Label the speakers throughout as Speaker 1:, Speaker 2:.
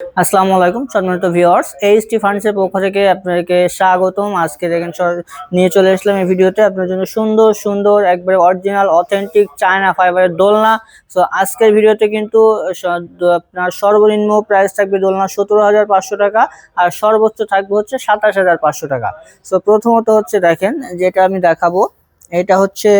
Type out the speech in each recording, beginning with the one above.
Speaker 1: আসসালামু আলাইকুম সম্মানিত ভিউয়ার্স, এইচটি ফার্নিচারের পক্ষ থেকে আপনাদেরকে স্বাগতম। আজকে দেখেন নিয়ে চলে আসলাম এই ভিডিওতে আপনার জন্য সুন্দর সুন্দর একবারে অরিজিনাল অথেন্টিক চায়না ফাইবারের দোলনা। সো আজকের ভিডিওতে কিন্তু আপনার সর্বনিম্ন প্রাইস থাকবে দোলনা 17,500 টাকা, আর সর্বোচ্চ থাকবে হচ্ছে 27,500 টাকা। সো প্রথমত হচ্ছে দেখেন যেটা আমি দেখাবো, এটা হচ্ছে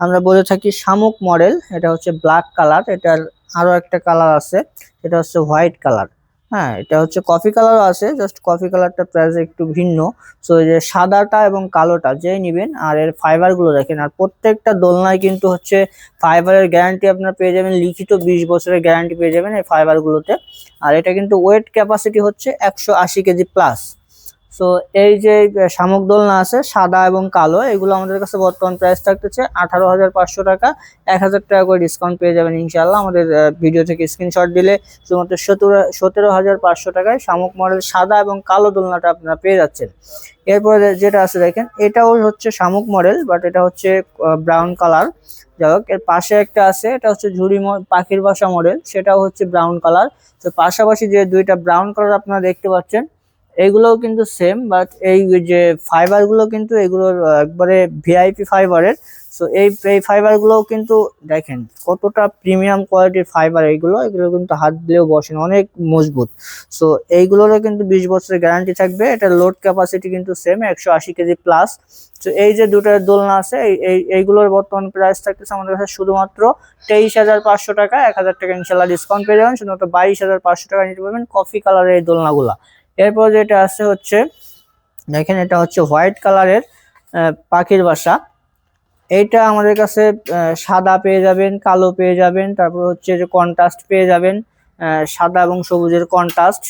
Speaker 1: আমরা বলে থাকি শামুক মডেল। এটা হচ্ছে ব্ল্যাক কালার, এটার আরো একটা কালার আছে, এটা হচ্ছে হোয়াইট কালার। হ্যাঁ, এটা হচ্ছে কফি কালারও আছে, জাস্ট কফি কালারটা প্রাইস একটু ভিন্ন। সো এই যে সাদাটা এবং কালোটা যেই নিবেন, আর এর ফাইবার গুলো দেখেন, আর প্রত্যেকটা দোলনায় কিন্তু হচ্ছে ফাইবারের গ্যারান্টি আপনার পেয়ে যাবেন, লিখিত 20 বছরের গ্যারান্টি পেয়ে যাবেন এই ফাইবার গুলোতে। আর এটা কিন্তু ওয়েট ক্যাপাসিটি হচ্ছে 180 কেজি প্লাস। সো এই যে শামুক দোলনা আছে সাদা এবং কালো, এগুলো আমাদের কাছে বর্তমান প্রাইস থাকতেছে 18,500 টাকা। 1,000 টাকা করে ডিসকাউন্ট পেয়ে যাবেন ইনশাল্লাহ। আমাদের ভিডিও থেকে স্ক্রিনশট দিলে শুধুমাত্র 17,500 টাকায় শামুক মডেল সাদা এবং কালো দোলনাটা আপনারা পেয়ে যাচ্ছেন। এরপরে যেটা আছে দেখেন, এটাও হচ্ছে শামুক মডেল, বাট এটা হচ্ছে ব্রাউন কালার। যাই হোক, এর পাশে একটা আছে, এটা হচ্ছে পাখির বাসা মডেল, সেটাও হচ্ছে ব্রাউন কালার। তো পাশাপাশি যে দুইটা ব্রাউন কালার আপনারা দেখতে পাচ্ছেন, এইগুলোও কিন্তু সেম, বাট এই যে ফাইবার গুলো কিন্তু এগুলোর একবারে ভিআইপি ফাইবারের। সো এই ফাইবার গুলোও কিন্তু দেখেন কতটা প্রিমিয়াম কোয়ালিটির ফাইবার। এগুলো এগুলো কিন্তু হাত দিলেও বসে না, অনেক মজবুত। সো এইগুলোরও কিন্তু 20 বছরের গ্যারান্টি থাকবে। এটা লোড ক্যাপাসিটি কিন্তু সেম 180 কেজি প্লাস। তো এই যে দুটো দোলনা আছে, এইগুলোর বর্তমান প্রাইস থাকতেছে আমাদের কাছে শুধুমাত্র 23,500 টাকা। 1,000 টাকা ইনশাল্লাহ ডিসকাউন্ট পেয়ে যাবেন, শুধুমাত্র 22,500 টাকা নিতে পারবেন কফি কালারের এই দোলনাগুলা। এরপর যেটা আছে হচ্ছে দেখেন, এটা হচ্ছে হোয়াইট কালারের পাখির বাসা। এইটা আমাদের কাছে সাদা পেয়ে যাবেন, কালো পেয়ে যাবেন, তারপর হচ্ছে যে কন্ট্রাস্ট পেয়ে যাবেন, সাদা এবং সবুজের কন্ট্রাস্ট।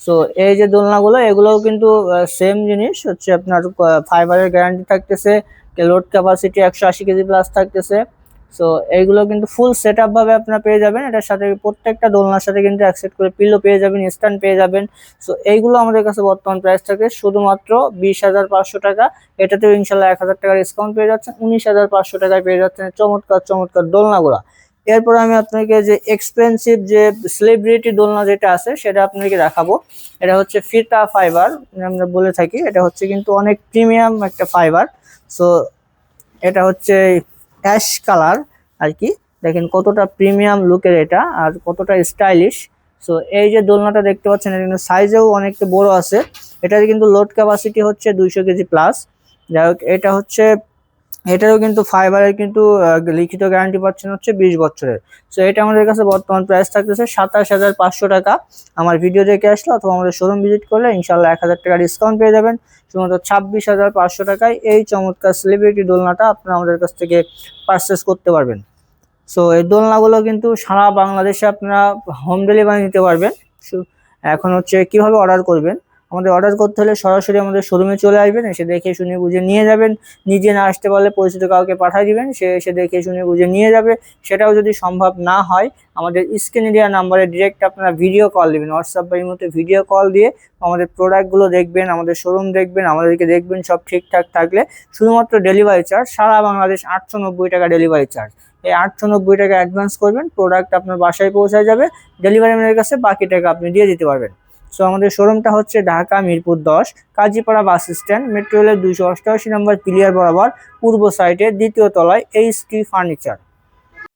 Speaker 1: সো এই যে দোলনাগুলো, এগুলোও কিন্তু সেম জিনিস হচ্ছে, আপনার ফাইবারের গ্যারান্টি থাকতেছে, লোড ক্যাপাসিটি 180 কেজি প্লাস থাকতেছে। সো এইগুলো কিন্তু ফুল সেট আপ ভাবে আপনারা পেয়ে যাবেন। এটার সাথে প্রত্যেকটা দোলনার সাথে কিন্তু অ্যাকসেপ্ট করে পিলো পেয়ে যাবেন, স্ট্যান্ড পেয়ে যাবেন। সো এইগুলো আমাদের কাছে বর্তমান প্রাইস থাকে শুধুমাত্র 20,500 টাকা। এটাতেও ইনশাল্লাহ 1,000 টাকা ডিসকাউন্ট পেয়ে যাচ্ছেন, 19,500 টাকায় পেয়ে যাচ্ছেন চমৎকার চমৎকার দোলনাগুলা। এরপর আমি আপনাকে যে এক্সপেন্সিভ যে সেলিব্রিটি দোলনা যেটা আছে সেটা আপনাকে দেখাবো। এটা হচ্ছে ফিতা ফাইবার আমরা বলে থাকি, এটা হচ্ছে কিন্তু অনেক প্রিমিয়াম একটা ফাইবার। সো এটা হচ্ছে অ্যাশ কালার আর কি। দেখেন কতটা প্রিমিয়াম লুকের এটা, আর কতটা স্টাইলিশ। সো এই যে দোলনাটা দেখতে পাচ্ছেন, এটা কিন্তু সাইজেও অনেকটা বড় আছে। এটার কিন্তু লোড ক্যাপাসিটি হচ্ছে 200 কেজি প্লাস। যাই হোক, এটা হচ্ছে এটারও কিন্তু ফাইবারের কিন্তু লিখিত গ্যারান্টি পাচ্ছেন হচ্ছে 20 বছরের। সো এটা আমাদের কাছে বর্তমান প্রাইস থাকতেছে 27,500 টাকা। আমার ভিডিও দেখে আসলে অথবা আমাদের শোরুম ভিজিট করলে ইনশাল্লাহ 1,000 টাকা ডিসকাউন্ট পেয়ে যাবেন। শুধুমাত্র 26,500 টাকায় এই চমৎকার সেলিব্রিটি দোলনাটা আপনারা আমাদের কাছ থেকে পারচেস করতে পারবেন। সো এই দোলনাগুলো কিন্তু সারা বাংলাদেশে আপনারা হোম ডেলিভারি নিতে পারবেন। এখন হচ্ছে কিভাবে অর্ডার করবেন, আমাদের অর্ডার করতে হলে সরাসরি আমাদের শোরুমে চলে আসবেন, এসে দেখে শুনে বুঝে নিয়ে যাবেন। নিজে না আসতে পারলে পরিচিত কাউকে পাঠিয়ে দিবেন, সে এসে দেখে শুনে বুঝে নিয়ে যাবে। সেটাও যদি সম্ভব না হয়, আমাদের স্ক্রিনে দেওয়া নাম্বারে ডিরেক্ট আপনারা ভিডিও কল দিবেন, হোয়াটসঅ্যাপ বা ইমোতে ভিডিও কল দিয়ে আমাদের প্রোডাক্টগুলো দেখবেন, আমাদের শোরুম দেখবেন, আমাদেরকে দেখবেন। সব ঠিকঠাক থাকলে শুধুমাত্র ডেলিভারি চার্জ, সারা বাংলাদেশ 890 টাকা ডেলিভারি চার্জ। এই 890 টাকা অ্যাডভান্স করবেন, প্রোডাক্ট আপনার বাসায় পৌঁছে যাবে, ডেলিভারি ম্যানের কাছে বাকি টাকা আপনি দিয়ে দিতে পারবেন। সো আমাদের শোরুমটা হচ্ছে Dhaka Mirpur 10 Kazipara bus stand, metro রেলের 288 নম্বর পিলিয়ার বরাবর পূর্ব সাইডে দ্বিতীয় তলায় এইচটি ফার্নিচার।